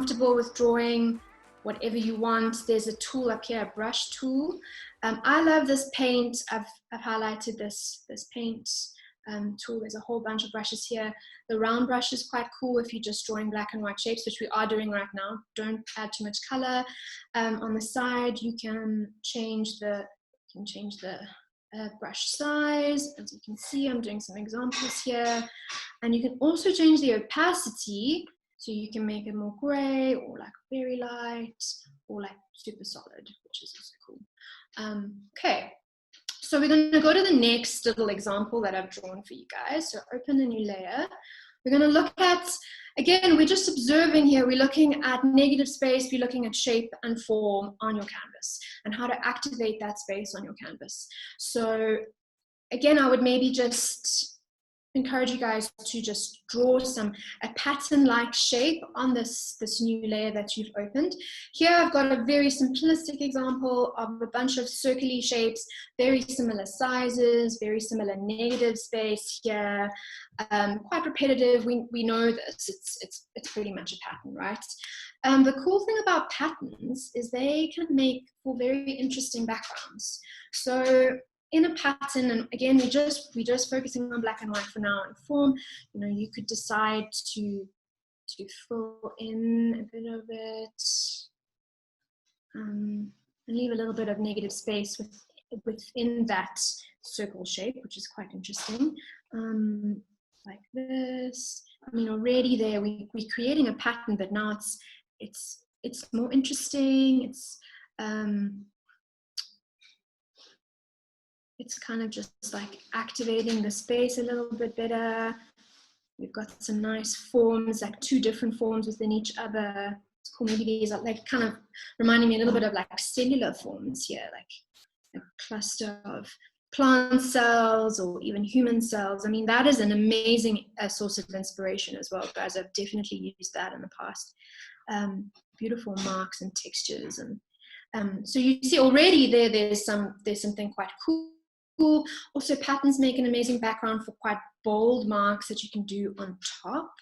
comfortable with drawing whatever you want. There's a tool up here, a brush tool. I love this paint. I've highlighted this paint tool. There's a whole bunch of brushes here. The round brush is quite cool if you're just drawing black and white shapes, which we are doing right now. Don't add too much color. On the side, you can change the brush size. As you can see, I'm doing some examples here. And you can also change the opacity, so you can make it more gray or like very light or like super solid, which is also cool. Okay, so we're going to go to the next little example that I've drawn for you guys. So open a new layer. We're going to look at, again, we're just observing here. We're looking at negative space. We're looking at shape and form on your canvas and how to activate that space on your canvas. So again, I would maybe just encourage you guys to just draw a pattern-like shape on this new layer that you've opened. Here I've got a very simplistic example of a bunch of circular shapes, very similar sizes, very similar negative space here, quite repetitive. We know this, it's pretty much a pattern, right? The cool thing about patterns is they can make for very interesting backgrounds. So in a pattern, and again, we're just focusing on black and white for now and form, you know, you could decide to fill in a bit of it, and leave a little bit of negative space within that circle shape, which is quite interesting. Like this. I mean, already there we're creating a pattern, but now it's more interesting. It's kind of just like activating the space a little bit better. We've got some nice forms, like two different forms within each other. It's cool. Maybe these are like kind of reminding me a little bit of like cellular forms here, like a cluster of plant cells or even human cells. I mean, that is an amazing source of inspiration as well, guys. I've definitely used that in the past. Beautiful marks and textures, and so you see already there's something quite cool. Also, patterns make an amazing background for quite bold marks that you can do on top.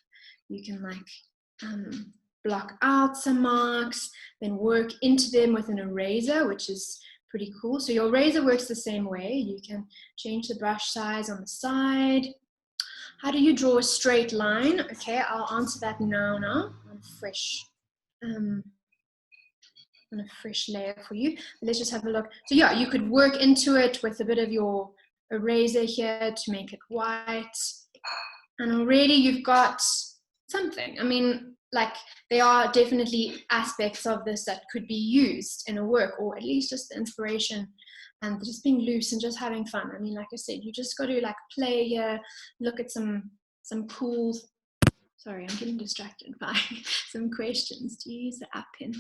You can like block out some marks, then work into them with an eraser, which is pretty cool. So your eraser works the same way. You can change the brush size on the side. How do you draw a straight line? Okay, I'll answer that now on a fresh layer for you. But let's just have a look. So yeah, you could work into it with a bit of your eraser here to make it white. And already you've got something. I mean, like there are definitely aspects of this that could be used in a work, or at least just the inspiration and just being loose and just having fun. I mean, like I said, you just got to like play here, look at some cool, sorry, I'm getting distracted by some questions. Do you use the app pen?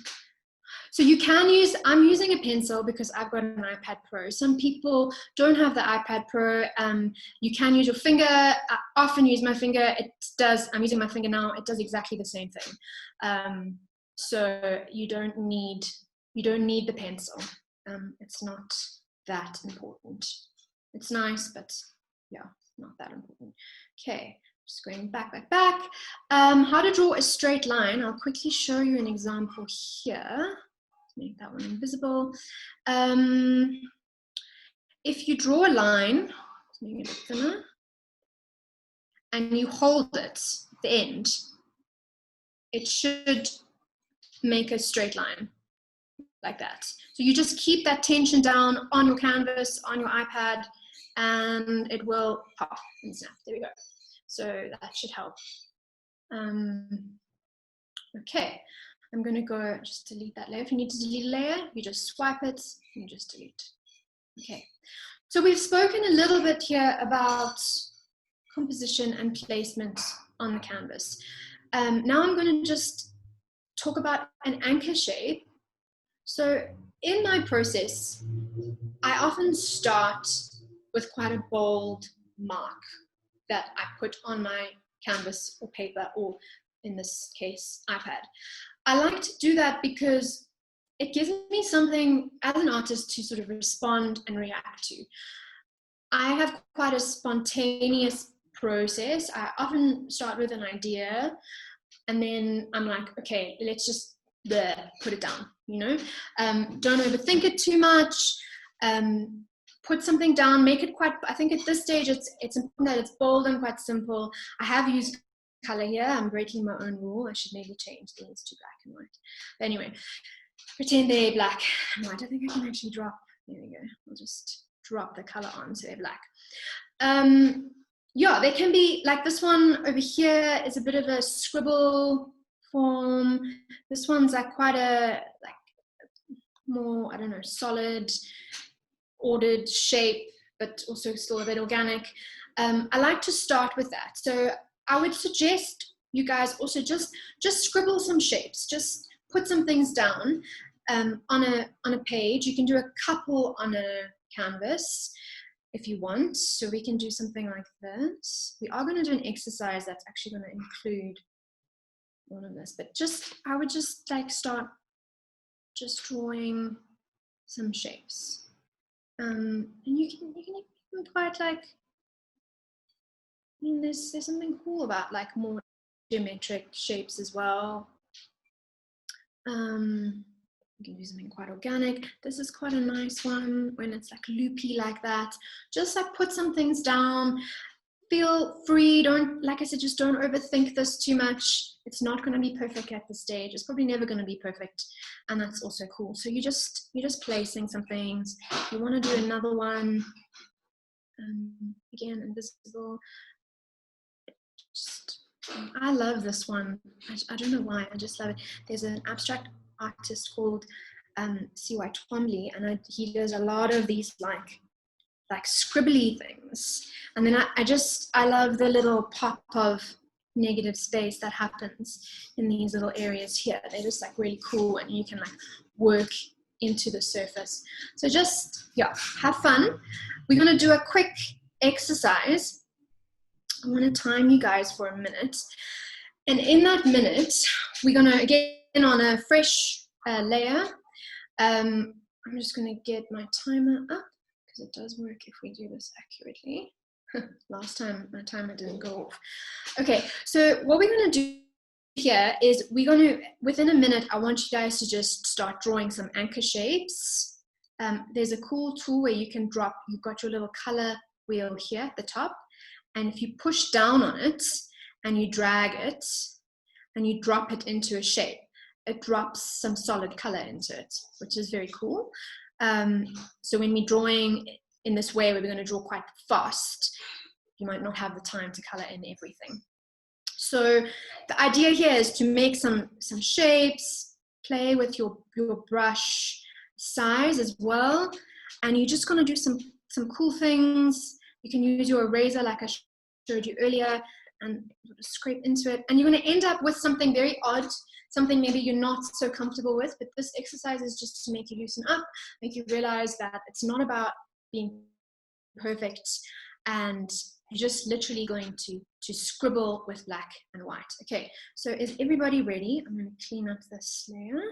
So you can use, I'm using a pencil because I've got an iPad Pro. Some people don't have the iPad Pro. You can use your finger. I often use my finger. I'm using my finger now. It does exactly the same thing. So you don't need the pencil. It's not that important. It's nice, but yeah, not that important. Okay. Just going back. How to draw a straight line. I'll quickly show you an example here. Make that one invisible. If you draw a line, let's make it a bit thinner, and you hold it at the end, it should make a straight line like that. So you just keep that tension down on your canvas, on your iPad, and it will pop and snap. There we go. So that should help. Okay, I'm going to go just delete that layer. If you need to delete a layer, you just swipe it and you just delete. Okay, so we've spoken a little bit here about composition and placement on the canvas. Now I'm going to just talk about an anchor shape. So in my process, I often start with quite a bold mark that I put on my canvas or paper, or in this case, iPad. I like to do that because it gives me something as an artist to sort of respond and react to. I have quite a spontaneous process. I often start with an idea, and then I'm like, okay, let's just put it down, you know. Don't overthink it too much. Put something down, make it quite, I think at this stage it's important that it's bold and quite simple. I have used color here. I'm breaking my own rule. I should maybe change these to black and white. But anyway, pretend they're black and white. I think I can actually drop, there we go. I'll just drop the color on so they're black. Yeah, they can be like this one over here is a bit of a scribble form. This one's like quite a more, I don't know, solid, ordered shape, but also still a bit organic. I like to start with that. So I would suggest you guys also just scribble some shapes, just put some things down on a page. You can do a couple on a canvas if you want. So we can do something like this. We are going to do an exercise that's actually going to include all of this, but I would just like start just drawing some shapes. And you can even quite like, I mean, there's something cool about like more geometric shapes as well. You can do something quite organic. This is quite a nice one when it's like loopy like that. Just like put some things down. Feel free. Don't, like I said, just don't overthink this too much. It's not going to be perfect at this stage. It's probably never going to be perfect, and that's also cool. So you're just placing some things. You want to do another one. Again, invisible. I love this one. I don't know why. I just love it. There's an abstract artist called C.Y. Twombly, and he does a lot of these like scribbly things. And then I love the little pop of negative space that happens in these little areas here. They're just like really cool, and you can like work into the surface. So just, yeah, have fun. We're going to do a quick exercise. I'm going to time you guys for a minute. And in that minute, we're going to, again, on a fresh layer, I'm just going to get my timer up, because it does work if we do this accurately. Last time my timer didn't go off. Okay, so what we're going to do here is we're going to, within a minute, I want you guys to just start drawing some anchor shapes. There's a cool tool where you can drop, you've got your little color wheel here at the top, and if you push down on it and you drag it and you drop it into a shape, it drops some solid color into it, which is very cool. So when we're drawing in this way, where we're going to draw quite fast, you might not have the time to color in everything. So the idea here is to make some shapes, play with your brush size as well, and you're just going to do some cool things. You can use your eraser like I showed you earlier and scrape into it, and you're going to end up with something very odd, something maybe you're not so comfortable with. But this exercise is just to make you loosen up, make you realize that it's not about being perfect, and you're just literally going to scribble with black and white. Okay, so is everybody ready? I'm going to clean up this layer.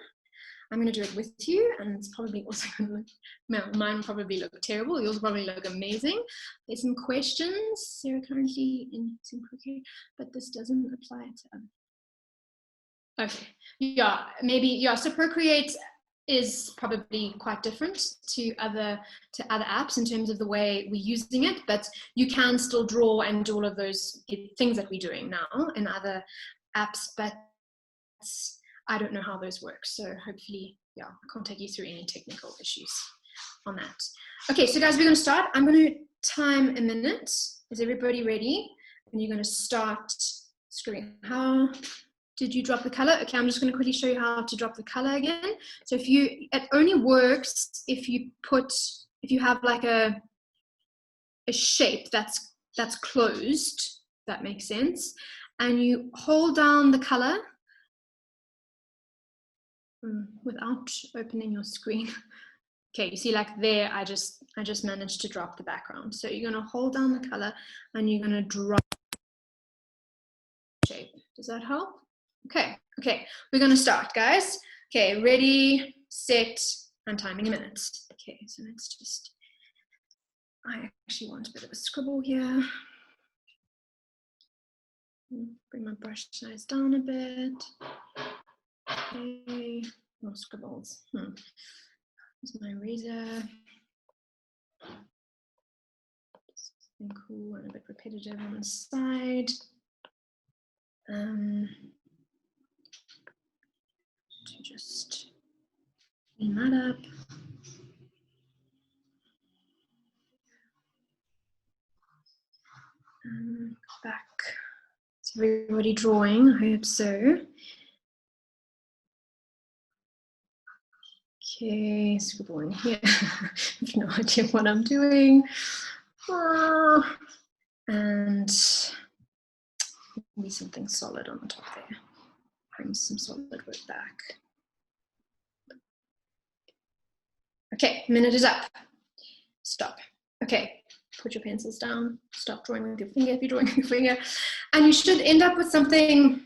I'm going to do it with you, and it's probably also going to look, no, mine probably look terrible. Yours probably look amazing. There's some questions. Sarah currently in Croquet, but this doesn't apply to okay, yeah, maybe, yeah, so Procreate is probably quite different to other apps in terms of the way we're using it, but you can still draw and do all of those things that we're doing now in other apps, but I don't know how those work. So hopefully, yeah, I can't take you through any technical issues on that. Okay, so guys, we're going to start. I'm going to time a minute. Is everybody ready? And you're going to start screen. How did you drop the color? Okay, I'm just going to quickly show you how to drop the color again. So it only works if you have like a shape that's closed, if that makes sense, and you hold down the color without opening your screen. Okay, you see, like there, I just managed to drop the background. So you're going to hold down the color and you're going to drop the shape. Does that help? Okay, we're going to start, guys. Okay, ready, set, I'm timing a minute. Okay, so let's just, I actually want a bit of a scribble here. Bring my brush size down a bit. Okay, more scribbles. Here's my eraser. Something cool and a bit repetitive on the side. To just clean that up. Back. Is everybody drawing? I hope so. Okay, scribble in here. I have no idea what I'm doing. And maybe something solid on the top there. Bring some solid work back. Okay, minute is up. Stop. Okay, put your pencils down. Stop drawing with your finger if you're drawing with your finger. And you should end up with something,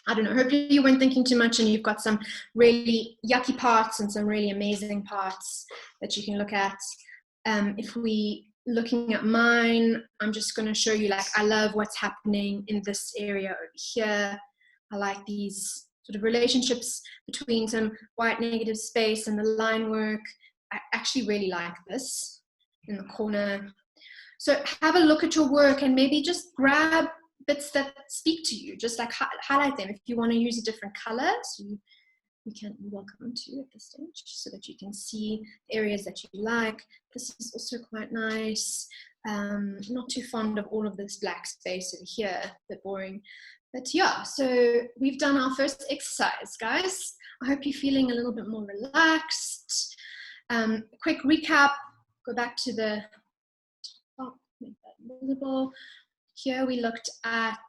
I don't know, hopefully you weren't thinking too much and you've got some really yucky parts and some really amazing parts that you can look at. If we looking at mine, I'm just going to show you, like, I love what's happening in this area over here. I like these sort of relationships between some white negative space and the line work. I actually really like this in the corner. So have a look at your work and maybe just grab bits that speak to you, just like highlight them. If you want to use a different color, so you can be welcome to at this stage, so that you can see the areas that you like. This is also quite nice. Not too fond of all of this black space over here, a bit boring. But yeah, so we've done our first exercise, guys. I hope you're feeling a little bit more relaxed. Quick recap, go back to the top, make that visible. Here we looked at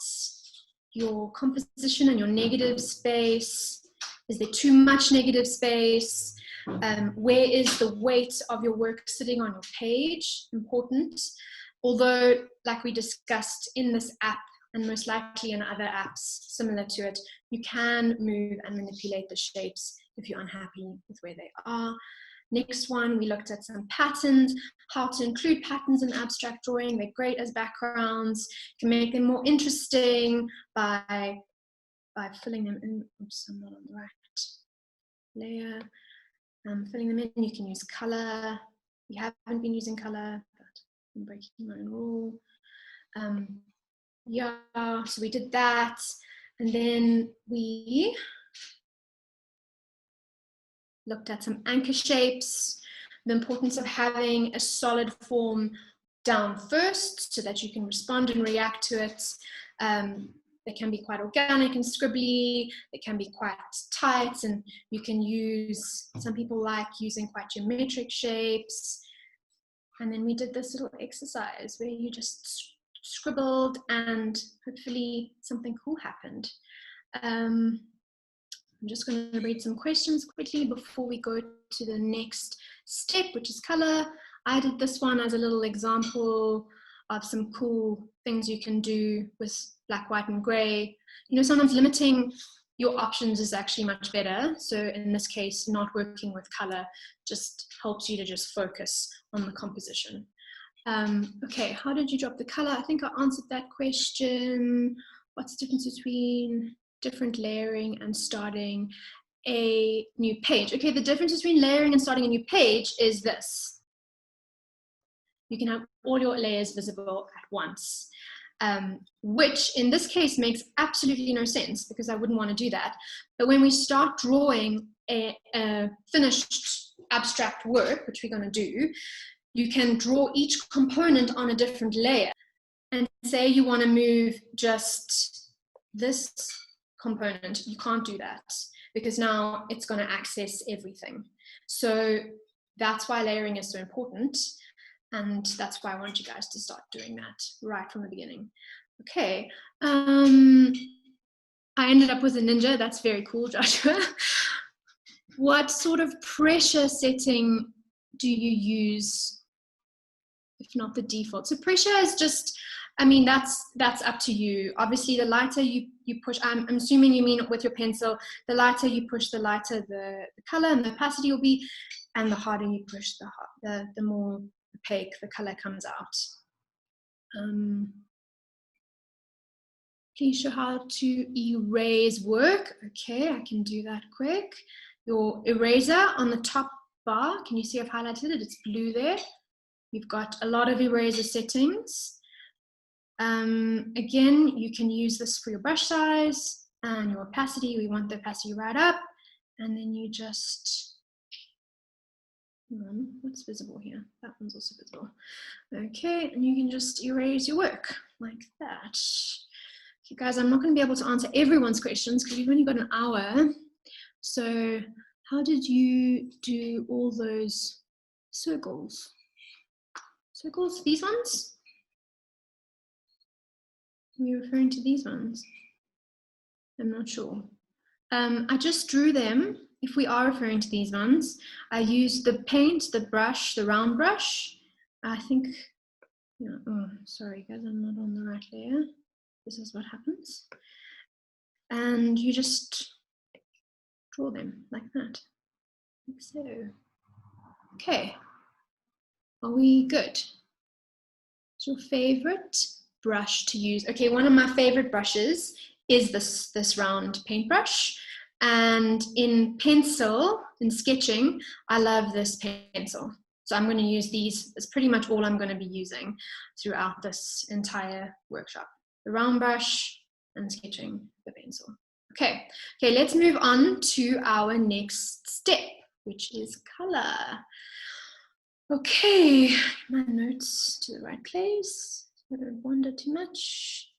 your composition and your negative space. Is there too much negative space? Where is the weight of your work sitting on your page? Important. Although, like we discussed in this app, and most likely in other apps similar to it, you can move and manipulate the shapes if you're unhappy with where they are. Next one, we looked at some patterns, how to include patterns in abstract drawing. They're great as backgrounds. You can make them more interesting by filling them in. Oops, I'm not on the right layer. Filling them in, you can use color. We haven't been using color, but I'm breaking my own rule. Yeah, so we did that. And then we looked at some anchor shapes, the importance of having a solid form down first so that you can respond and react to it. They can be quite organic and scribbly, they can be quite tight, and you can use, some people like using quite geometric shapes. And then we did this little exercise where you just scribbled and hopefully something cool happened. I'm just going to read some questions quickly before we go to the next step, which is color. I did this one as a little example of some cool things you can do with black, white, and gray. You know, sometimes limiting your options is actually much better. So in this case, not working with color just helps you to just focus on the composition. Okay, how did you drop the color? I think I answered that question. What's the difference between different layering and starting a new page? Okay, the difference between layering and starting a new page is this. You can have all your layers visible at once, which in this case makes absolutely no sense because I wouldn't want to do that. But when we start drawing a finished abstract work, which we're going to do, you can draw each component on a different layer. And say you want to move just this component, you can't do that because now it's going to access everything. So that's why layering is so important. And that's why I want you guys to start doing that right from the beginning. Okay. I ended up with a ninja. That's very cool, Joshua. What sort of pressure setting do you use, if not the default? So pressure is just, I mean, that's up to you. Obviously, the lighter you push, I'm assuming you mean with your pencil, the lighter you push, the lighter the color and the opacity will be, and the harder you push, the more opaque the color comes out. Please show how to erase work. Okay, I can do that quick. Your eraser on the top bar, can you see I've highlighted it? It's blue there. You've got a lot of eraser settings. Again, you can use this for your brush size and your opacity. We want the opacity right up. And then you just, what's visible here? That one's also visible. Okay, and you can just erase your work like that. Okay, guys, I'm not going to be able to answer everyone's questions because we've only got an hour. So how did you do all those circles? Circles, these ones? Are you referring to these ones? I'm not sure. I just drew them. If we are referring to these ones, I used the paint, the brush, the round brush. I think, yeah, oh, sorry guys, I'm not on the right layer. This is what happens. And you just draw them like that, like so. Okay, are we good? What's your favorite brush to use? Okay, one of my favorite brushes is this round paintbrush. And in pencil, in sketching, I love this pencil. So I'm going to use these. It's pretty much all I'm going to be using throughout this entire workshop. The round brush and sketching the pencil. Okay, let's move on to our next step, which is color. Okay, my notes to the right place. I don't wander too much.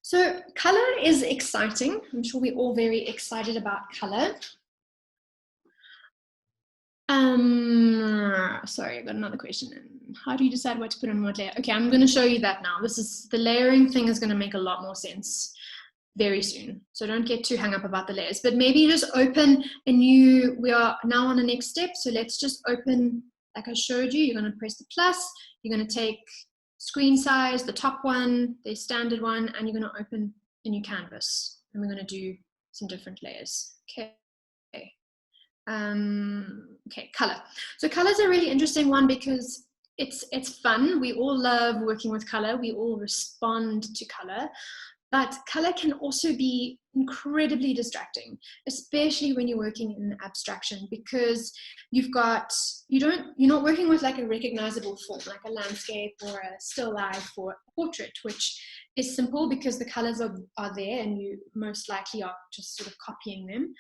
So color is exciting. I'm sure we're all very excited about color. Sorry, I got another question. How do you decide what to put on what layer? Okay, I'm going to show you that now. The layering thing is going to make a lot more sense very soon. So don't get too hung up about the layers, but maybe just open we are now on the next step. So let's just open, like I showed you, you're going to press the plus, you're going to take screen size, the top one, the standard one, and you're going to open a new canvas. And we're going to do some different layers. Okay. Okay, color. So color is a really interesting one because it's fun. We all love working with color. We all respond to color. But color can also be incredibly distracting, especially when you're working in abstraction, because you're not working with like a recognizable form, like a landscape or a still life or a portrait, which is simple because the colors are there and you most likely are just sort of copying them.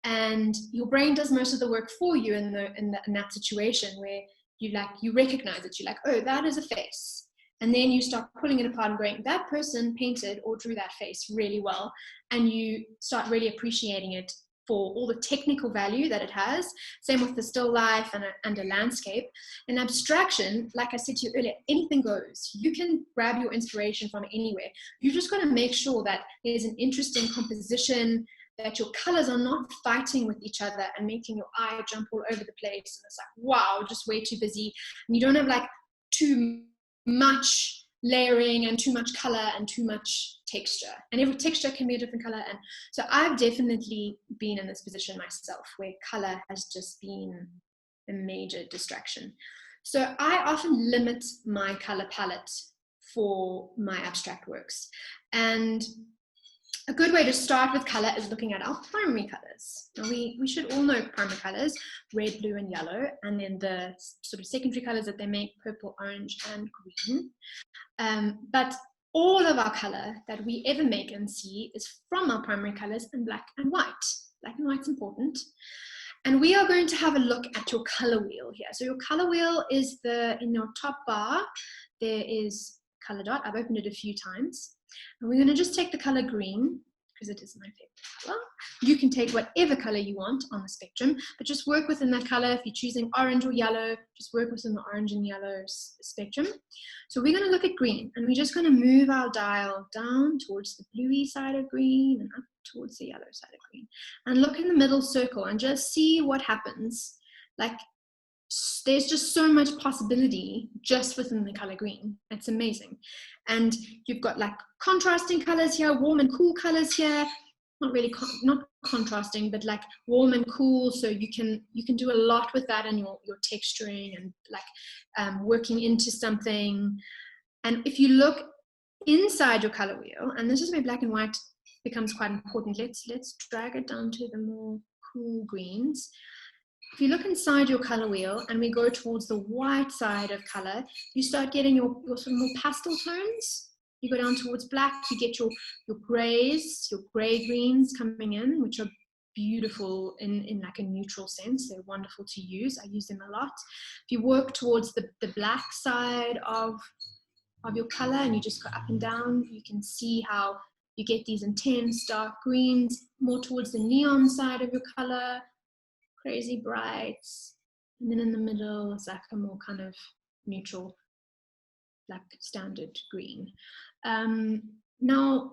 And your brain does most of the work for you in that situation where you recognize it. You're like, oh, that is a face. And then you start pulling it apart and going, that person painted or drew that face really well. And you start really appreciating it for all the technical value that it has. Same with the still life and a landscape. In abstraction, like I said to you earlier, anything goes. You can grab your inspiration from anywhere. You just got to make sure that there's an interesting composition, that your colors are not fighting with each other and making your eye jump all over the place. And it's like, wow, just way too busy. And you don't have like too much layering and too much color and too much texture, and every texture can be a different color. And so I've definitely been in this position myself where color has just been a major distraction. So I often limit my color palette for my abstract works, and a good way to start with color is looking at our primary colors. Now we should all know primary colors, red, blue, and yellow, and then the sort of secondary colors that they make, purple, orange, and green. But all of our color that we ever make and see is from our primary colors in black and white. Black and white's important. And we are going to have a look at your color wheel here. So your color wheel is in your top bar, there is color dot. I've opened it a few times. And we're going to just take the color green because it is my favorite color. You can take whatever color you want on the spectrum, but just work within that color. If you're choosing orange or yellow, just work within the orange and yellow spectrum. So we're going to look at green, and we're just going to move our dial down towards the bluey side of green and up towards the yellow side of green. And look in the middle circle and just see what happens. Like, there's just so much possibility just within the color green. It's amazing. And you've got like contrasting colors here, warm and cool colors here. Not really not contrasting, but like warm and cool. So you can do a lot with that, and your texturing and like working into something. And if you look inside your color wheel, and this is where black and white becomes quite important. Let's drag it down to the more cool greens. If you look inside your color wheel and we go towards the white side of color, you start getting your sort of more pastel tones. You go down towards black, you get your grays, your gray greens coming in, which are beautiful in like a neutral sense. They're wonderful to use. I use them a lot. If you work towards the black side of your color and you just go up and down, you can see how you get these intense dark greens more towards the neon side of your color, crazy brights, and then in the middle it's like a more kind of neutral, like standard green. Now,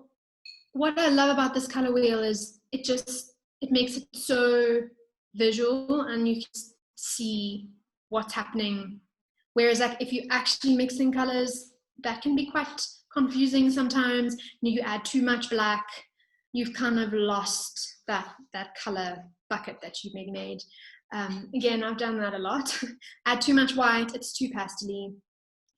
what I love about this color wheel is it makes it so visual and you can see what's happening. Whereas like if you actually mixing colors, that can be quite confusing sometimes. You add too much black, you've kind of lost that color bucket that you've maybe made. Again, I've done that a lot. Add too much white, it's too pastel-y.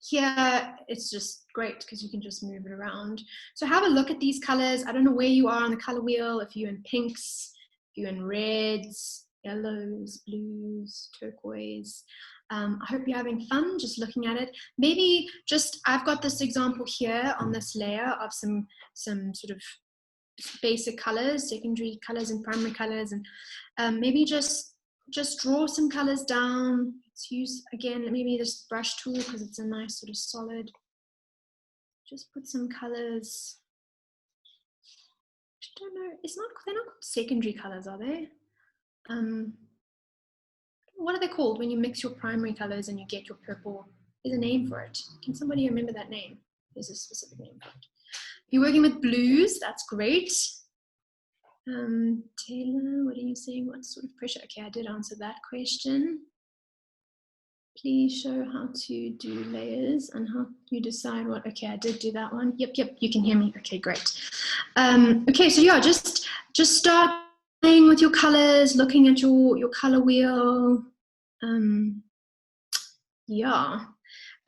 Here, it's just great because you can just move it around. So have a look at these colors. I don't know where you are on the color wheel, if you're in pinks, if you're in reds, yellows, blues, turquoise. I hope you're having fun just looking at it. Maybe just, I've got this example here on this layer of some sort of basic colors, secondary colors and primary colors, and maybe just draw some colors down. Let's use, again, maybe this brush tool because it's a nice sort of solid. Just put some colors. I don't know, they're not called secondary colors, are they? What are they called when you mix your primary colors and you get your purple? There's a name for it. Can somebody remember that name? There's a specific name for it. If you're working with blues, that's great. Taylor, what are you saying? What sort of pressure? Okay, I did answer that question. Please show how to do layers and how you decide what. Okay, I did do that one. Yep, you can hear me. Okay, great. Okay, so yeah, just start playing with your colors, looking at your color wheel. Yeah,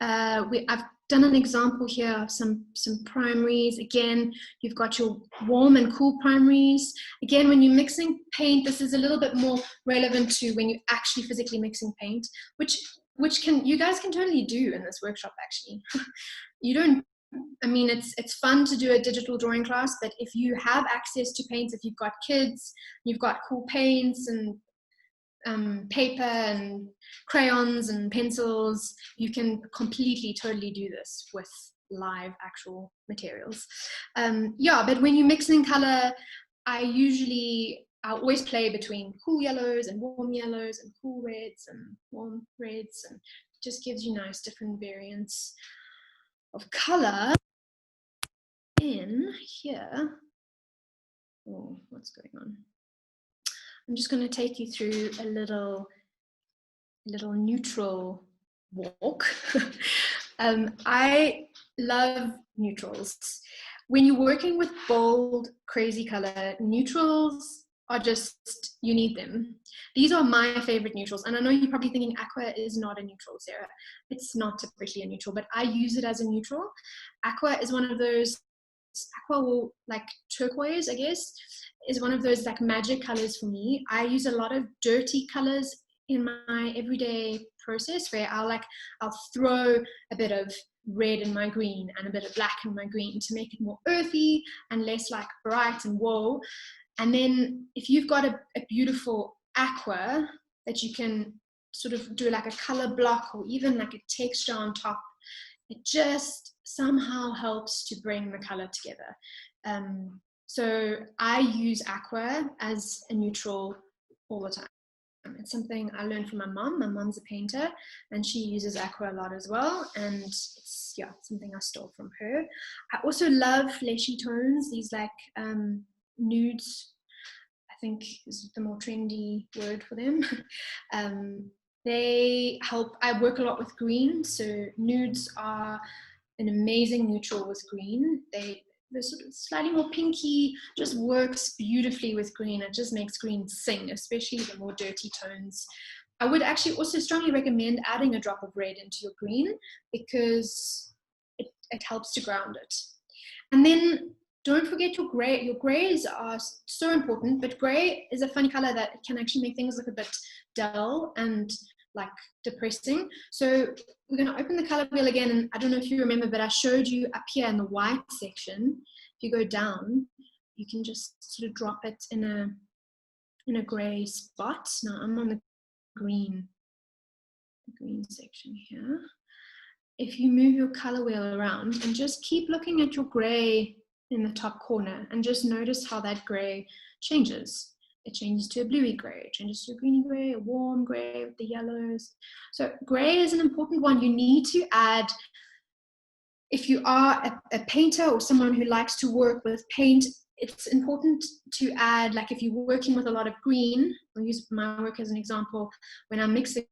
I've done an example here of some primaries. Again, you've got your warm and cool primaries. Again, when you're mixing paint, this is a little bit more relevant to when you're actually physically mixing paint, which you guys can totally do in this workshop actually. You don't, I mean, it's fun to do a digital drawing class, but if you have access to paints, if you've got kids, you've got cool paints and paper and crayons and pencils, you can completely totally do this with live actual materials. Yeah, but when you're mixing color, I always play between cool yellows and warm yellows and cool reds and warm reds, and it just gives you nice different variants of color. In here, oh, what's going on? I'm just going to take you through a little neutral walk. I love neutrals. When you're working with bold, crazy color, neutrals are just, you need them. These are my favorite neutrals. And I know you're probably thinking aqua is not a neutral, Sarah. It's not typically a neutral, but I use it as a neutral. Aqua is one of those, aqua will, like turquoise, I guess, is one of those like magic colors for me. I use a lot of dirty colors in my everyday process where I'll throw a bit of red in my green and a bit of black in my green to make it more earthy and less like bright and whoa. And then if you've got a beautiful aqua that you can sort of do like a color block or even like a texture on top, it just somehow helps to bring the color together. So I use aqua as a neutral all the time. It's something I learned from my mom. My mom's a painter and she uses aqua a lot as well. And it's, yeah, something I stole from her. I also love fleshy tones, these like nudes, I think is the more trendy word for them. They help, I work a lot with green. So nudes are an amazing neutral with green. They're sort of slightly more pinky, just works beautifully with green. It just makes green sing, especially the more dirty tones. I would actually also strongly recommend adding a drop of red into your green because it helps to ground it. And then don't forget your gray. Your grays are so important, but gray is a funny color that can actually make things look a bit dull and like depressing. So we're going to open the color wheel again, and I don't know if you remember, but I showed you up here in the white section. If you go down, you can just sort of drop it in a gray spot. Now I'm on the green section here. If you move your color wheel around and just keep looking at your gray in the top corner and just notice how that gray changes. It changes to a bluey gray, it changes to a greeny gray, a warm gray with the yellows. So gray is an important one. You need to add, if you are a painter or someone who likes to work with paint, it's important to add, like if you're working with a lot of green, I'll use my work as an example, when I mix the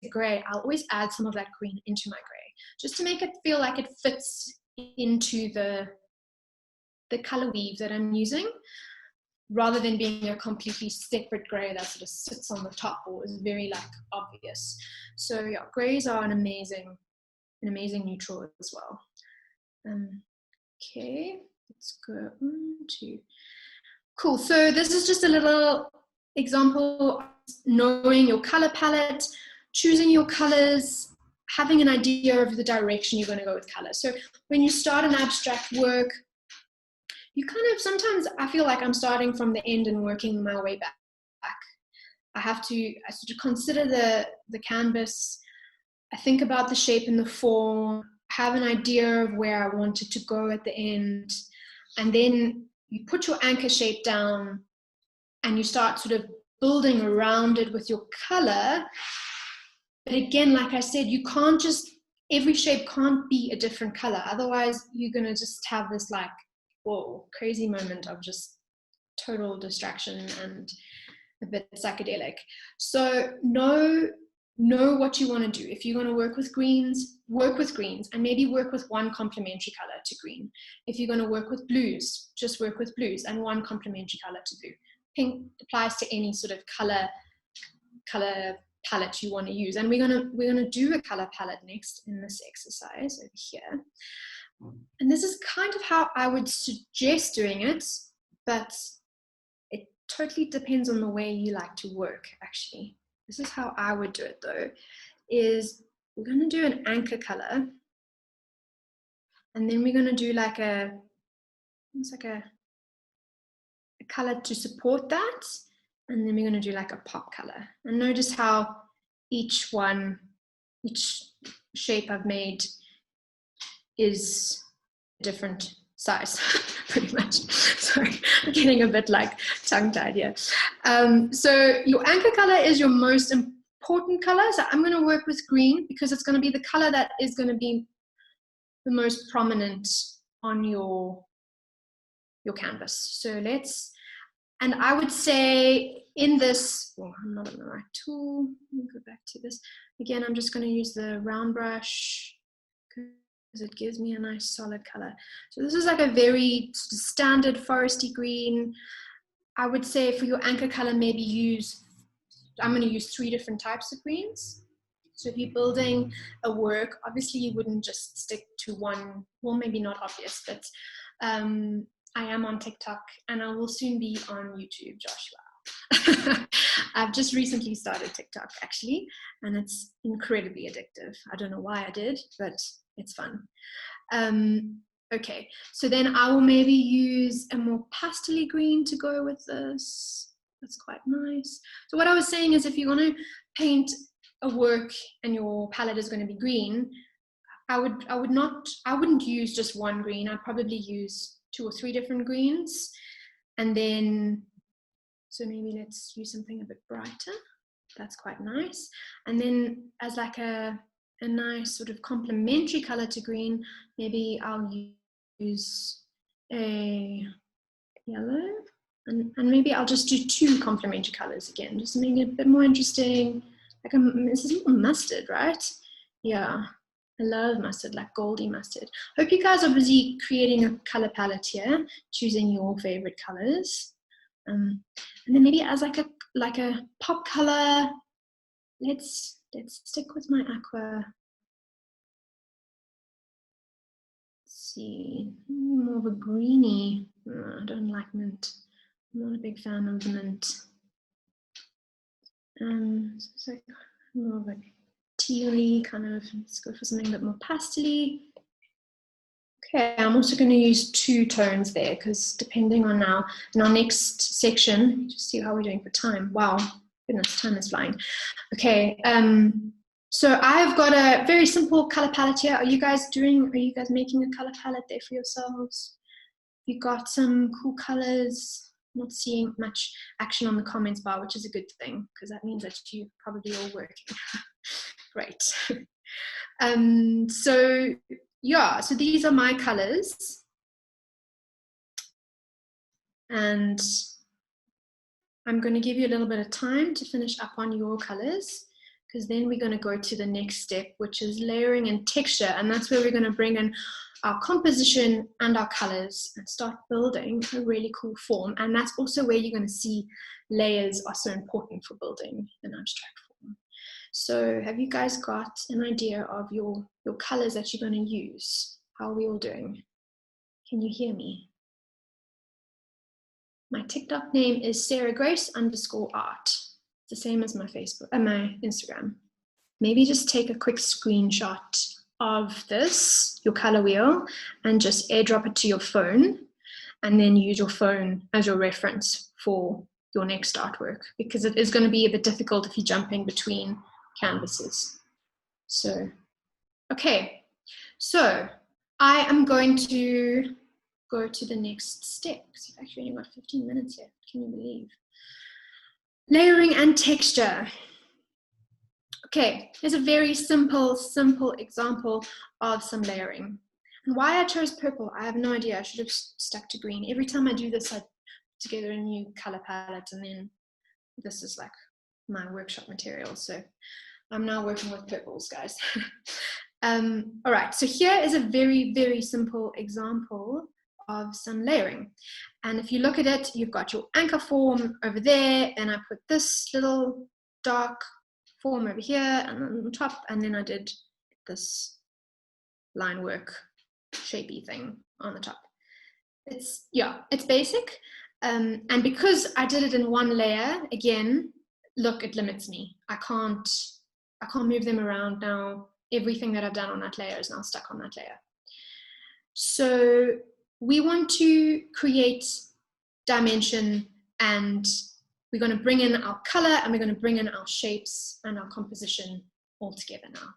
gray, I'll always add some of that green into my gray, just to make it feel like it fits into the color weave that I'm using, rather than being a completely separate gray that sort of sits on the top or is very like obvious. So yeah, grays are an amazing neutral as well. Okay, let's go on to, cool. So this is just a little example, knowing your color palette, choosing your colors, having an idea of the direction you're going to go with color. So when you start an abstract work, you kind of, sometimes I feel like I'm starting from the end and working my way back. I have to sort of consider the canvas. I think about the shape and the form, have an idea of where I want it to go at the end. And then you put your anchor shape down and you start sort of building around it with your color. But again, like I said, you can't just, every shape can't be a different color. Otherwise, you're going to just have this like, whoa, crazy moment of just total distraction and a bit psychedelic. So know what you want to do. If you're going to work with greens, and maybe work with one complementary color to green. If you're going to work with blues, just work with blues and one complementary color to blue. Pink applies to any sort of color palette you want to use. And we're gonna do a color palette next in this exercise over here. And this is kind of how I would suggest doing it, but it totally depends on the way you like to work, actually. This is how I would do it though, is we're gonna do an anchor color, and then we're gonna do like it's like a color to support that, and then we're gonna do like a pop color. And notice how each shape I've made is a different size, pretty much. Sorry, I'm getting a bit like tongue-tied here. So your anchor color is your most important color. So I'm going to work with green because it's going to be the color that is going to be the most prominent on your canvas. So and I would say in this, well, I'm not on the right tool. Let me go back to this. Again, I'm just going to use the round brush because it gives me a nice solid color. So this is like a very standard foresty green. I would say for your anchor color, maybe I'm going to use 3 different types of greens. So if you're building a work, obviously you wouldn't just stick to one, well, maybe not obvious, but I am on TikTok and I will soon be on YouTube, Joshua. I've just recently started TikTok actually, and it's incredibly addictive. I don't know why I did, but it's fun. Okay, so then I will maybe use a more pastel-y green to go with this. That's quite nice. So what I was saying is if you're going to paint a work and your palette is going to be green, I wouldn't use just one green. I'd probably use 2 or 3 different greens. And then, so maybe let's use something a bit brighter. That's quite nice. And then as like a nice sort of complementary color to green, maybe I'll use a yellow. And maybe I'll just do 2 complementary colors again, just to make it a bit more interesting. Like this is more mustard, right? Yeah. I love mustard, like goldy mustard. Hope you guys are busy creating a color palette here, choosing your favorite colors. And then maybe as like a pop color, let's stick with my aqua. see, more of a greeny. I don't like mint. I'm not a big fan of the mint. It's like more of a tealy kind of, let's go for something a bit more pastel-y. Okay, I'm also going to use 2 tones there because depending on now, in our next section, just see how we're doing for time. Wow, goodness, time is flying. Okay, so I've got a very simple color palette here. Are you guys making a color palette there for yourselves? You got some cool colors? Not seeing much action on the comments bar, which is a good thing because that means that you're probably all working. Great. So yeah, so these are my colors. And I'm going to give you a little bit of time to finish up on your colors, because then we're going to go to the next step, which is layering and texture. And that's where we're going to bring in our composition and our colors and start building a really cool form. And that's also where you're going to see layers are so important for building an abstract form. So have you guys got an idea of your colors that you're going to use? How are we all doing? Can you hear me? My TikTok name is SarahGrace_art. It's the same as my Facebook and my Instagram. Maybe just take a quick screenshot of this, your color wheel, and just airdrop it to your phone, and then use your phone as your reference for your next artwork, because it is going to be a bit difficult if you're jumping between canvases. So, okay, so I am going to go to the next step, because you've actually only got 15 minutes here. Can you believe? Layering and texture. Okay, here's a very simple example of some layering. And why I chose purple, I have no idea. I should have stuck to green. Every time I do this, I put together a new color palette, and then this is like my workshop material. So I'm now working with purples, guys. All right, so here is a very simple example of some layering. And if you look at it, you've got your anchor form over there, and I put this little dark form over here and on the top, and then I did this line work shapey thing on the top. It's basic. And because I did it in one layer, again, look, it limits me. I can't move them around now. Everything that I've done on that layer is now stuck on that layer. So we want to create dimension, and we're going to bring in our color, and we're going to bring in our shapes and our composition all together now.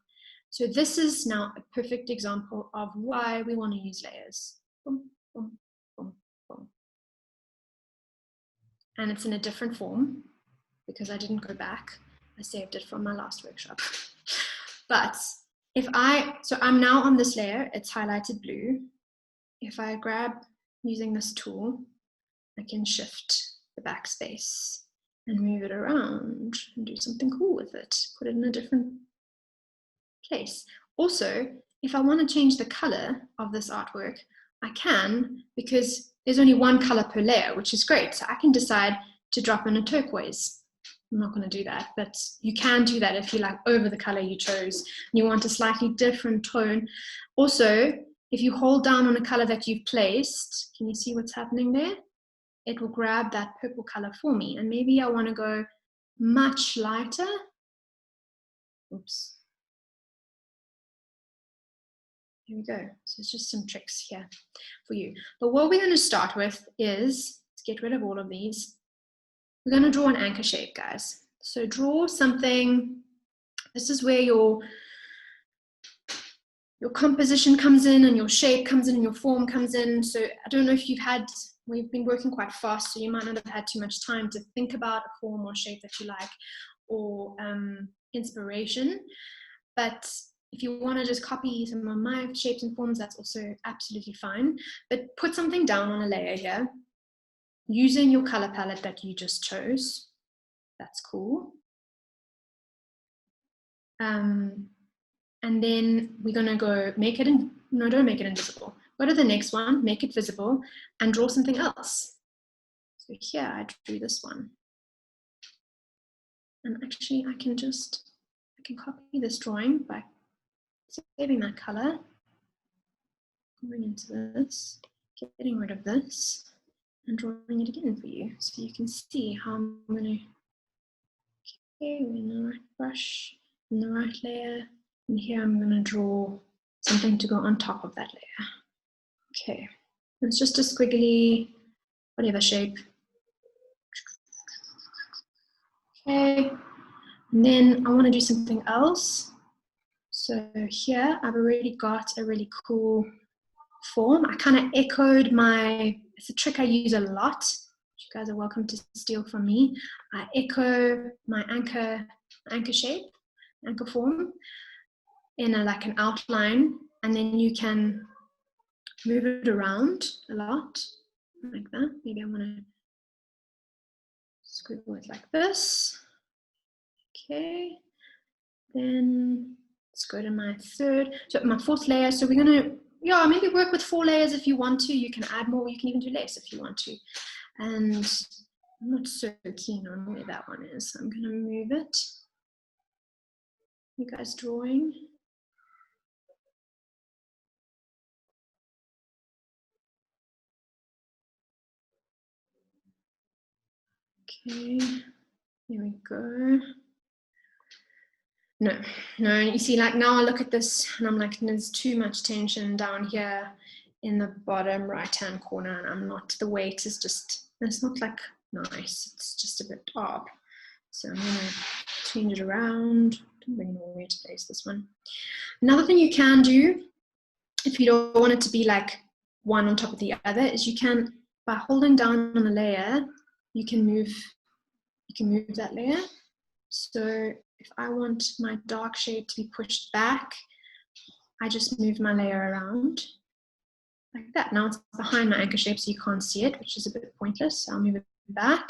So this is now a perfect example of why we want to use layers. Boom, boom, boom, boom. And it's in a different form because I didn't go back. I saved it from my last workshop. But so I'm now on this layer, it's highlighted blue. If I grab using this tool, I can shift the backspace and move it around and do something cool with it, put it in a different place. Also, if I want to change the color of this artwork, I can, because there's only one color per layer, which is great. So I can decide to drop in a turquoise. I'm not going to do that, but you can do that if you like over the color you chose and you want a slightly different tone. Also, if you hold down on a color that you've placed, can you see what's happening there? It will grab that purple color for me. And maybe I want to go much lighter. Oops. Here we go. So it's just some tricks here for you. But what we're going to start with is, let's get rid of all of these. We're going to draw an anchor shape, guys. So draw something. This is where your composition comes in, and your shape comes in, and your form comes in. So I don't know if we've been working quite fast, so you might not have had too much time to think about a form or shape that you like, or inspiration. But if you want to just copy some of my shapes and forms, that's also absolutely fine. But put something down on a layer here, using your color palette that you just chose. That's cool. And then we're going to go make it, no, don't make it invisible. Go to the next one, make it visible, and draw something else. So here I drew this one. And actually I can copy this drawing by saving that color, going into this, getting rid of this, and drawing it again for you, so you can see how I'm going to. Okay, we're in the right brush, in the right layer, and here I'm going to draw something to go on top of that layer. Okay, it's just a squiggly, whatever shape. Okay, and then I want to do something else. So here I've already got a really cool form. I kind of echoed it's a trick I use a lot. You guys are welcome to steal from me. I echo my anchor shape, anchor form in like an outline, and then you can move it around a lot like that. Maybe I want to scribble it like this. Okay, then let's go to my fourth layer. So we're going to, yeah, maybe work with 4 layers if you want to. You can add more, you can even do less if you want to. And I'm not so keen on where that one is. I'm going to move it. You guys drawing? Okay, there we go. No, you see, like now I look at this and I'm like, there's too much tension down here in the bottom right-hand corner, and I'm not, the weight is just, it's not like nice, it's just a bit odd. So I'm gonna change it around. Don't really know where to place this one. Another thing you can do, if you don't want it to be like one on top of the other, is you can, by holding down on a layer, you can move that layer. So if I want my dark shade to be pushed back, I just move my layer around like that. Now it's behind my anchor shape, so you can't see it, which is a bit pointless. So I'll move it back.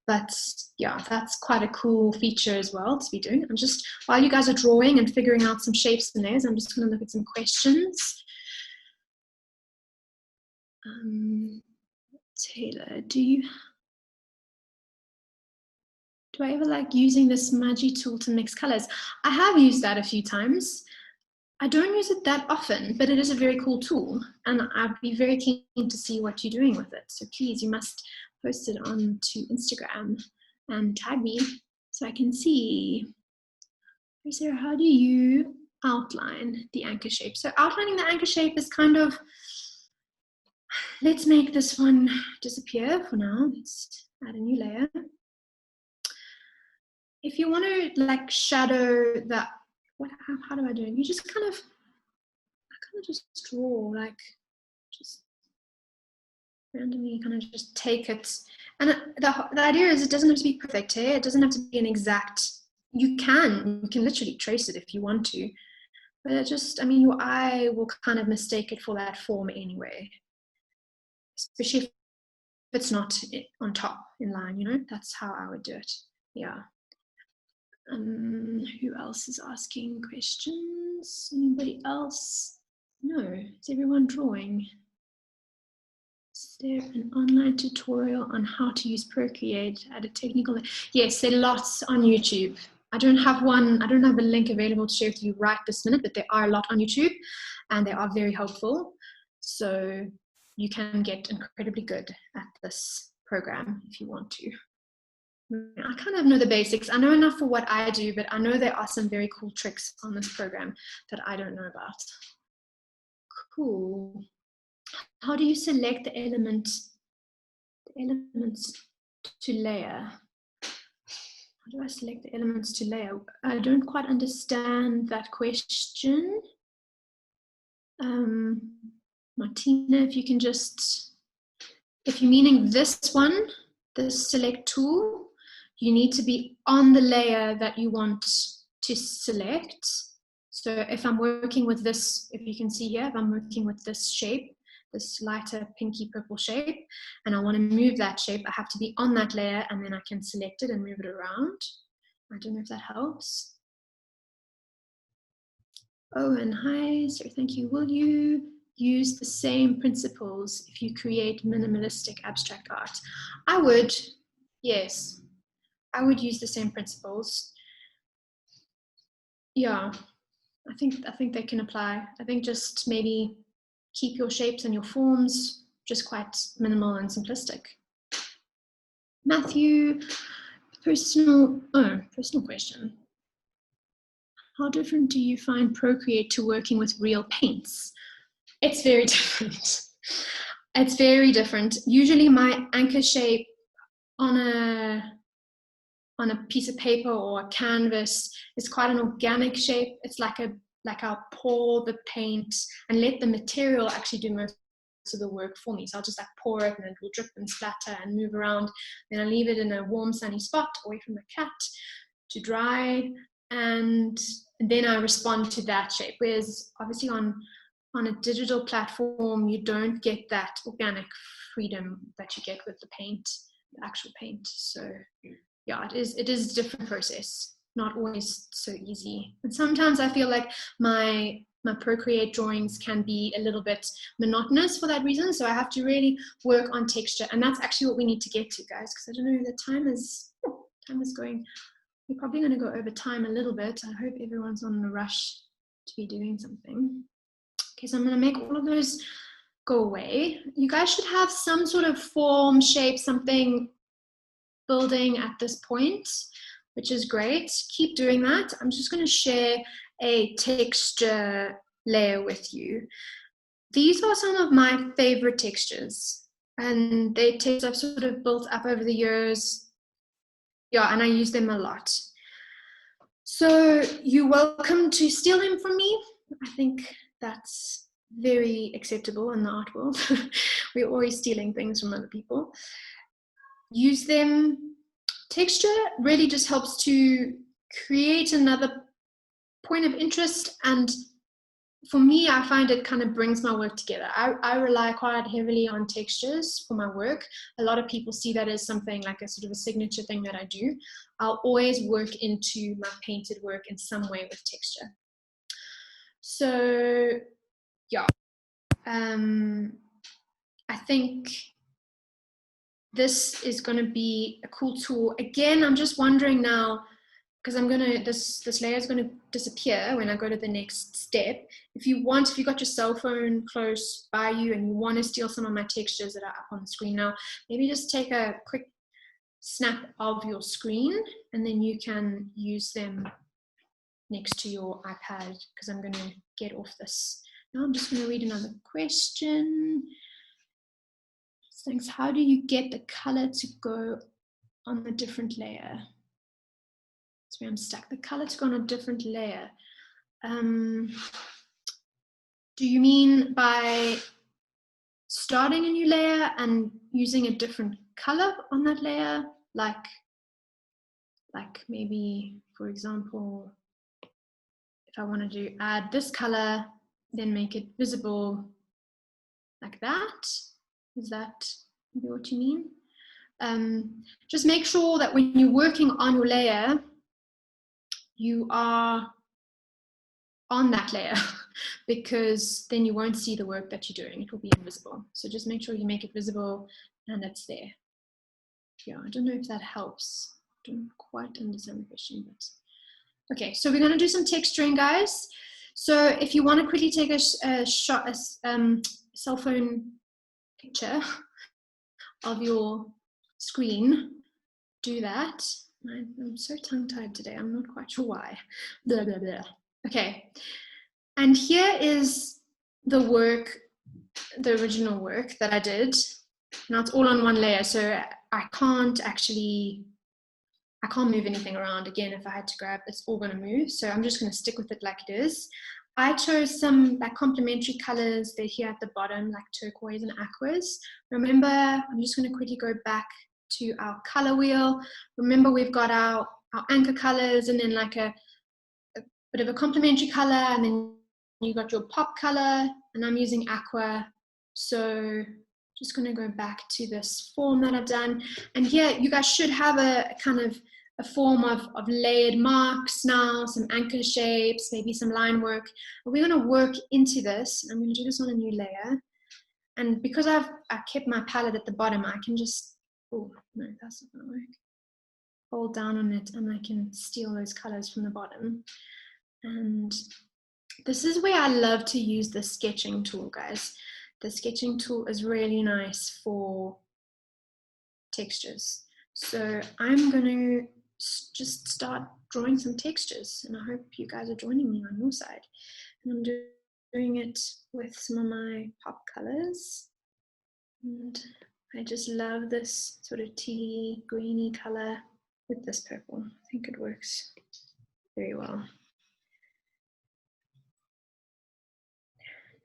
But yeah, that's quite a cool feature as well to be doing. I'm just, while you guys are drawing and figuring out some shapes and layers, I'm just going to look at some questions. Taylor, do I ever like using the smudgy tool to mix colors? I have used that a few times. I don't use it that often, but it is a very cool tool, and I'd be very keen to see what you're doing with it. So please, you must post it onto Instagram and tag me so I can see. Sarah, how do you outline the anchor shape? So outlining the anchor shape is kind of, let's make this one disappear for now. Let's add a new layer. If you want to like shadow that, how do I do it? You just kind of just draw, like just randomly kind of just take it. And the idea is it doesn't have to be perfect here. It doesn't have to be an exact, you can literally trace it if you want to. But it just, I mean, your eye will kind of mistake it for that form anyway. Especially if it's not on top in line, you know, that's how I would do it. Yeah. Who else is asking questions? Anybody else? No, is everyone drawing? Is there an online tutorial on how to use Procreate at a technical? Yes, there are lots on YouTube. I don't have a link available to share with you right this minute, but there are a lot on YouTube and they are very helpful. So you can get incredibly good at this program if you want to. I kind of know the basics. I know enough for what I do, but I know there are some very cool tricks on this program that I don't know about. Cool. How do you select the elements to layer? How do I select the elements to layer? I don't quite understand that question. Martina, if you can just, if you're meaning this one, the select tool, you need to be on the layer that you want to select. So if I'm working with this, if you can see here, if I'm working with this shape, this lighter pinky purple shape, and I want to move that shape, I have to be on that layer and then I can select it and move it around. I don't know if that helps. Oh, and hi, sir, thank you. Will you use the same principles if you create minimalistic abstract art? I would, yes. I would use the same principles. Yeah, I think they can apply. I think just maybe keep your shapes and your forms just quite minimal and simplistic. Matthew, personal question. How different do you find Procreate to working with real paints? It's very different. It's very different. Usually my anchor shape on a piece of paper or a canvas is quite an organic shape. It's like I'll pour the paint and let the material actually do most of the work for me. So I'll just like pour it and it will drip and splatter and move around. Then I leave it in a warm sunny spot away from the cat to dry, and then I respond to that shape. Whereas obviously on a digital platform, you don't get that organic freedom that you get with the paint, the actual paint. So yeah, it is a different process, not always so easy. And sometimes I feel like my Procreate drawings can be a little bit monotonous for that reason. So I have to really work on texture. And that's actually what we need to get to, guys, because I don't know, the time is going. We're probably going to go over time a little bit. I hope everyone's on a rush to be doing something. Okay, so I'm going to make all of those go away. You guys should have some sort of form, shape, something building at this point, which is great. Keep doing that. I'm just going to share a texture layer with you. These are some of my favorite textures, and they're textures I've sort of built up over the years. Yeah, and I use them a lot. So you're welcome to steal them from me. I think that's very acceptable in the art world. We're always stealing things from other people. Use them. Texture really just helps to create another point of interest, and for me, I find it kind of brings my work together. I rely quite heavily on textures for my work. A lot of people see that as something like a sort of a signature thing that I do. I'll always work into my painted work in some way with texture. So yeah, I think this is going to be a cool tool. Again, I'm just wondering now, because this layer is going to disappear when I go to the next step. If you've got your cell phone close by you and you want to steal some of my textures that are up on the screen now, maybe just take a quick snap of your screen and then you can use them next to your iPad, because I'm going to get off this. Now I'm just going to read another question. Thanks. How do you get the color to go on a different layer? So I'm stuck. The color to go on a different layer. Do you mean by starting a new layer and using a different color on that layer? Like maybe, for example, if I wanted to add this color, then make it visible like that. Is that what you mean? Just make sure that when you're working on your layer, you are on that layer, because then you won't see the work that you're doing. It will be invisible. So just make sure you make it visible and it's there. Yeah, I don't know if that helps. I don't quite understand the question, but okay. So we're going to do some texturing, guys. So if you want to quickly take a cell phone picture of your screen, do that. I'm so tongue-tied today. I'm not quite sure why. Blah, blah, blah. Okay. And here is the work, the original work that I did. Now it's all on one layer, so I can't move anything around. Again, if I had to grab, it's all going to move. So I'm just going to stick with it like it is. I chose some like complementary colors. They're here at the bottom, like turquoise and aquas. Remember, I'm just going to quickly go back to our color wheel. Remember, we've got our anchor colors, and then like a bit of a complementary color, and then you got your pop color, and I'm using aqua. So just going to go back to this form that I've done. And here you guys should have a kind of a form of layered marks now, some anchor shapes, maybe some line work. But we're going to work into this. I'm going to do this on a new layer. And because I kept my palette at the bottom, I can just, oh no, that's not going to work. Hold down on it and I can steal those colors from the bottom and This is where I love to use the sketching tool, guys. The sketching tool is really nice for textures. So I'm going to just start drawing some textures, and I hope you guys are joining me on your side. And I'm doing it with some of my pop colors, and I just love this sort of teal greeny color with this purple. I think it works very well.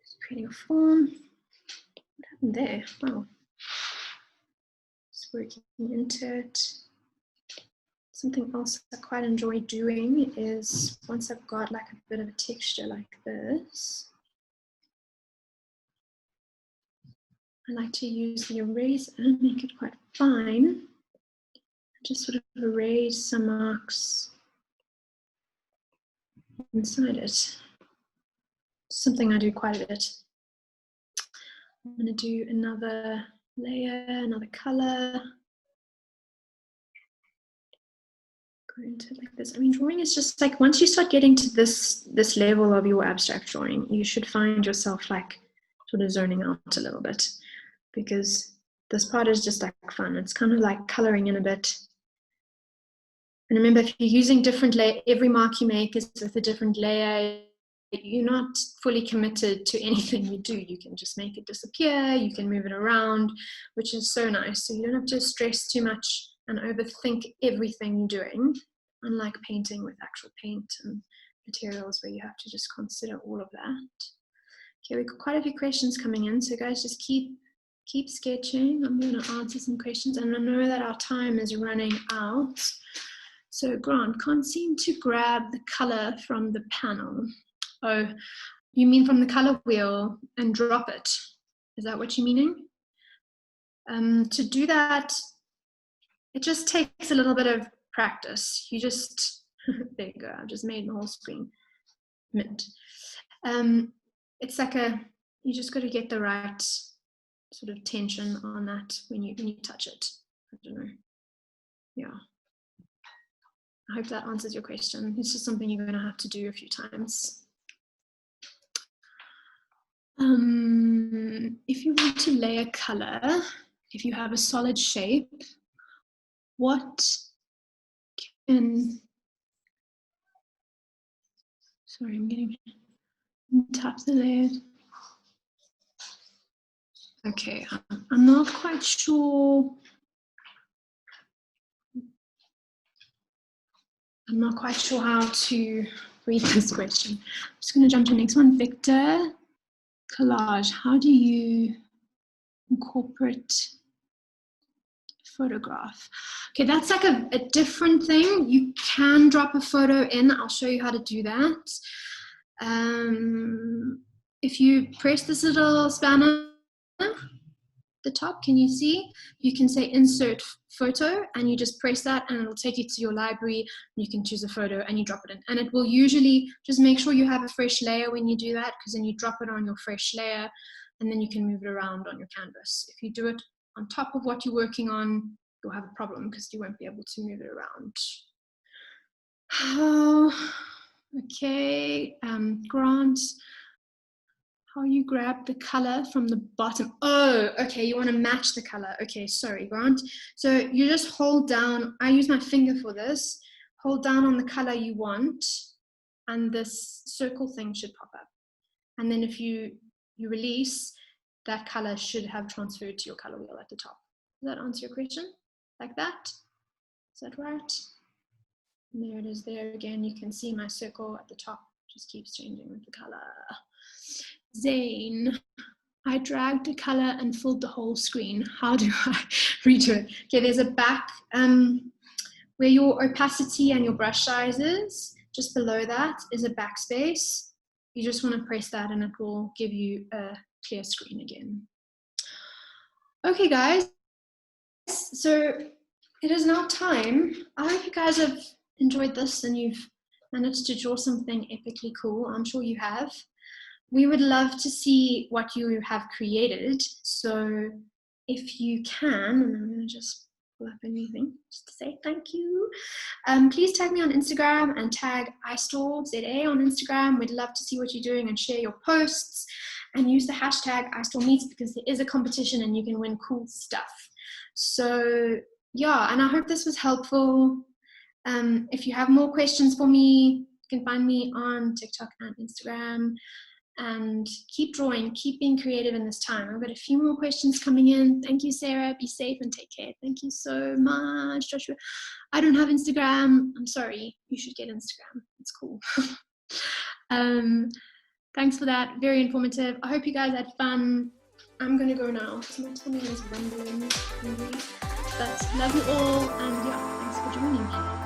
Just creating a form. What happened there? Wow. Just working into it. Something else I quite enjoy doing is once I've got like a bit of a texture like this, I like to use the eraser and make it quite fine. Just sort of erase some marks inside it. Something I do quite a bit. I'm going to do another layer, another color. Go into it like this. I mean, drawing is just like, once you start getting to this level of your abstract drawing, you should find yourself like sort of zoning out a little bit, because this part is just like fun. It's kind of like coloring in a bit. And remember, if you're using different layer, every mark you make is with a different layer. You're not fully committed to anything you do. You can just make it disappear. You can move it around, which is so nice. So you don't have to stress too much and overthink everything you're doing, unlike painting with actual paint and materials where you have to just consider all of that. Okay, we've got quite a few questions coming in, so guys, just keep sketching. I'm going to answer some questions, and I know that our time is running out. So Grant, can't seem to grab the color from the panel. Oh, you mean from the color wheel and drop it? Is that what you're meaning? To do that, it just takes a little bit of practice. You just, there you go, I've just made my whole screen mint. It's like you just got to get the right sort of tension on that when you touch it. I don't know. Yeah. I hope that answers your question. It's just something you're going to have to do a few times. If you want to layer color, if you have a solid shape, what can, sorry, I'm getting, tap the layer. Okay, I'm not quite sure. I'm not quite sure how to read this question. I'm just going to jump to the next one. Victor, collage. How do you incorporate photograph? Okay, that's like a different thing. You can drop a photo in. I'll show you how to do that. If you press this little spanner at the top, can you see? You can say insert photo, and you just press that and it'll take you to your library. You can choose a photo and you drop it in, and it will usually, just make sure you have a fresh layer when you do that, because then you drop it on your fresh layer and then you can move it around on your canvas. If you do it on top of what you're working on, you'll have a problem because you won't be able to move it around. Oh, okay, Grant, how you grab the color from the bottom. Oh, okay, you want to match the color. Okay, sorry, Grant. So you just hold down, I use my finger for this, hold down on the color you want, and this circle thing should pop up. And then if you release, that color should have transferred to your color wheel at the top. Does that answer your question? Like that? Is that right? And there it is there again. You can see my circle at the top just keeps changing with the color. Zane, I dragged a color and filled the whole screen. How do I redo it? Okay, there's a back where your opacity and your brush size is. Just below that is a backspace. You just want to press that and it will give you a clear screen again. Okay, guys. So it is now time. I hope you guys have enjoyed this and you've managed to draw something epically cool. I'm sure you have. We would love to see what you have created. So if you can, and I'm going to just pull up anything, just to say thank you. Please tag me on Instagram and tag iStoreZA on Instagram. We'd love to see what you're doing and share your posts, and use the hashtag iStoreMeets because there is a competition and you can win cool stuff. So yeah, and I hope this was helpful. If you have more questions for me, you can find me on TikTok and Instagram. And keep drawing, keep being creative in this time. I've got a few more questions coming in. Thank you, Sarah. Be safe and take care. Thank you so much, Joshua. I don't have Instagram. I'm sorry. You should get Instagram. It's cool. Thanks for that. Very informative. I hope you guys had fun. I'm going to go now because my tummy is rumbling. But love you all. And yeah, thanks for joining me.